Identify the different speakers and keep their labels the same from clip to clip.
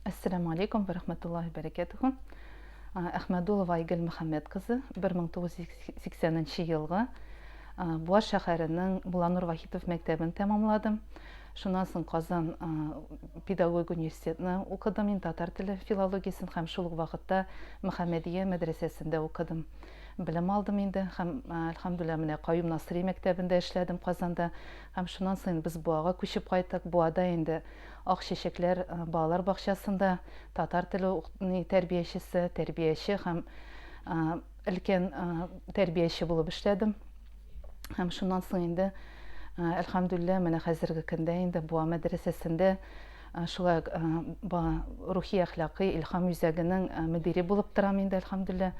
Speaker 1: Assalamu alaikum wa rahmatullahi wa barakatuhu. Ахмадулова Айгөл Мөхәммәд кызы 1980 елга Буа шәһәренең Буланур Вахитов мәктәбен тәмамладым. Шуннан соң Казан педагог университетны укыдым. Мин татар теле филологиясын һәм шул ук вакытта Мөхәммәдия мәдрәсәсендә укыдым. Белем алдым инде һәм әлхәмдүлилләһ менә Каюм Насыйри мәктәбендә эшләдем Казанда. Һәм шуннан соң без Буага күчеп кайттык. Буада инде Ак чәчәкләр балалар бакчасында татар теле тәрбиячесе, тәрбияче һәм өлкән тәрбияче булып эшләдем. Һәм шуннан соң инде әлхәмдүлилләһ менә хәзерге көндә инде Буа мәдрәсәсендә шулай рухи әхлакый илһам үзәгенең мөдире булып торам инде әлхәмдүлилләһ.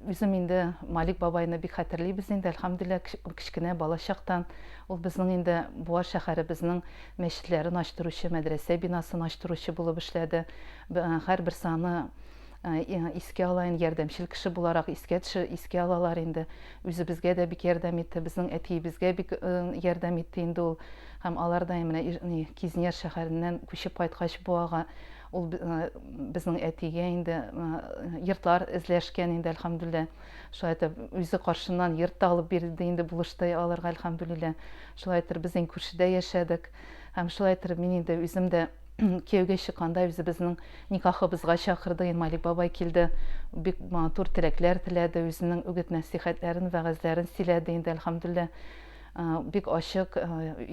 Speaker 1: Үзем инде Малик бабайны бик хәтерлибез инде әлхәмдүлилләһ кечкенә бала чактан. Ул безнең инде Буа шәһәребезнең мәчетләрен ачтыручы, мәдрәсә бинасын ачтыручы булып эшләде. Һәрбер саны искә алайын, ярдәмчел кеше буларак искә алалар инде. Үзебезгә дә бик ярдәм итте, безнең әтиебезгә бик ярдәм итте инде ул. Һәм алар да менә Кизнер шәһәреннән күчеп кайткач Буага ул безнең әтигә инде йортлар эзләшкән инде әлхәмдүлилләһ. Шулай итеп үзе каршыннан йорт алып бирде инде булышты аларга әлхәмдүлилләһ. Шулай итеп без күршедә яшәдек. Һәм шулай итеп мин инде үзем дә кияүгә чыкканда үзебезнең никахыбызга чакырды. Малик бабай килде. Бик матур теләкләр теләде, үзенең үгет нәсихәтләрен, вәгазьләрен сөйләде инде әлхәмдүлилләһ. Бик ачык,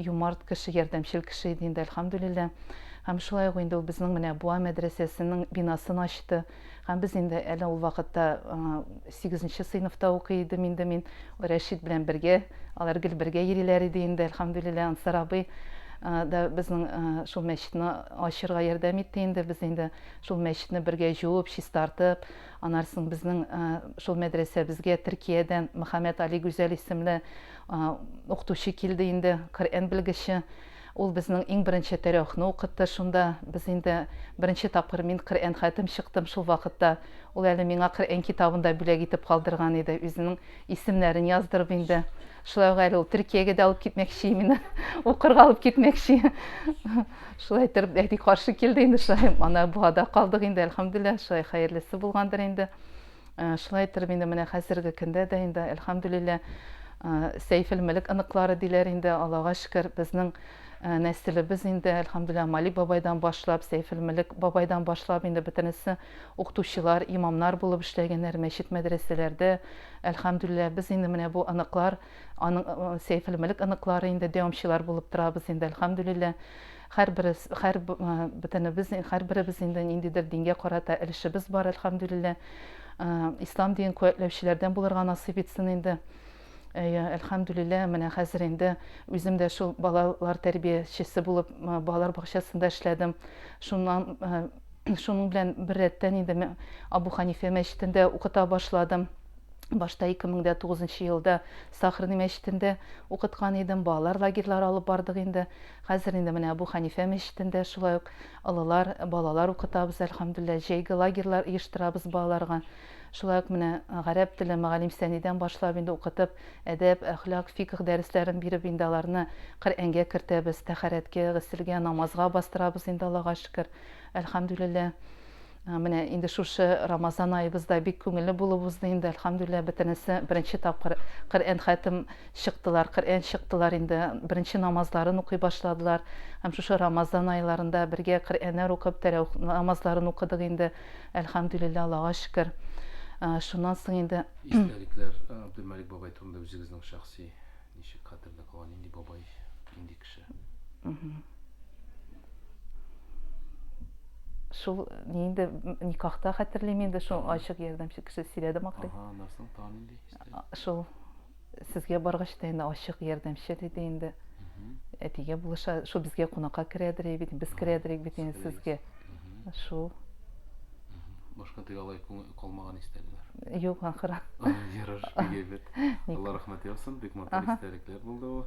Speaker 1: юмарт кеше, ярдәмчел кеше иде инде әлхәмдүлилләһ. Һәм шулай ук инде ул безнең менә Буа мәдрәсәсенең бинасын ачты. Һәм без инде әле ул вакытта 8нче сыйныфта укый идем инде мин Рәшит белән бергә. Алар гел бергә йөриләр иде инде әлхәмдүлилләһ. Ансар абый да безнең шул мәчетне ачырга ярдәм итте инде. Без инде шул мәчетне бергә җуып, чистартып, аннан соң безнең шул мәдрәсәбезгә Төркиядән Мөхәммәд Али Гүзәл исемле укытучы килде инде, Коръән белгече. Ул безнең иң беренче тәрәвихне укытты шунда. Без инде беренче тапкыр мин Коръән хәтем чыктым шул вакытта. Ул әле миңа Коръән китабын да бүләк итеп калдырган иде, үзенең исемнәрен яздырып инде. Шулай әле ул Төркиягә дә алып китмәкче, мине укырга алып китмәкче. Шулай итеп әти каршы килде инде, шулай ана Буада калдык инде әлхәмдүлилләһ, шулай хәерлесе булгандыр инде. Шулай итеп инде менә хәзерге көндә дә инде әлхәмдүлилләһ Сәйфелмелек ыныклары диләр инде, Аллага шөкер, безнең нәселебез инде әлхәмдүлилләһ Малик бабайдан башлап, Сәйфелмелек бабайдан башлап инде бөтенесе укытучылар, имамнар булып эшләгәннәр мәчет мәдрәсәләрдә. Әлхәмдүлилләһ без инде менә бу ыныклар, аның Сәйфелмелек ыныклары инде дәвамчылар булып торабыз инде әлхәмдүлилләһ. Һәрберебез инде ниндидер дингә карата өлешебез бар әлхәмдүлилләһ. Ислам динен куәтләүчеләрдән булырга насыйп итсен инде. Әлхәмдүлилләһ, менә хәзер инде үзем дә шул балалар тәрбиячесе булып балалар бакчасында эшләдем. Шуның белән бер рәттән инде Абу Ханифа мәчетендә укыта башладым. Башта 2009 елда Сахрни мәчетендә укыткан идем, балалар лагерьлары алып бардык инде. Хәзер инде менә Абу Ханифа мәчетендә шулай ук балалар укытабыз әлхәмдүлилләһ, җәйге лагерьлар оештырабыз балаларга. Шулай ук менә гарәп теле мөгаллим Сәнидән башлап инде укытып, әдәп, әхлак, фикх дәресләрен биреп инде аларны Коръәнгә кертәбез, тәһарәткә, гыслгә, намазга бастырабыз инде Аллага шөкер. Әлхәмдүлилләһ. Менә инде шушы Рамазан айыбызда бик күңелле булып узды инде әлхәмдүлилләһ, бөтенесе беренче тапкыр Коръән хәтем чыктылар, Коръән чыктылар инде, беренче намазларын укый башладылар. Һәм шушы Рамазан айларында бергә Коръәннәр укып, тәравих намазларын укыдык инде. Әлхәмдүлилләһ, Аллага шөкер. Шуннан соң инде
Speaker 2: истәлекләр Абдулмалик бабай турында үзегезнең шәхси ничек хәтердә калган инде бабай, инде кеше?
Speaker 1: Шул инде никахта хәтерлим инде, шул ачык ярдәмче кеше сөйләдем акры.
Speaker 2: Насыл тагын инде истәлек.
Speaker 1: Шул сезгә баргач та инде ачык ярдәмче диде инде. Әтигә булыша, шул безгә кунакка керәдер бит, без керәдер бит инде сезгә. Шул.
Speaker 2: Башка тик алай калмаган истәлекләр.
Speaker 1: Юк, ахыры.
Speaker 2: Ярар, бик әйбәт. Алла рәхмәт ясасын, бик матур истәлекләр булды ул.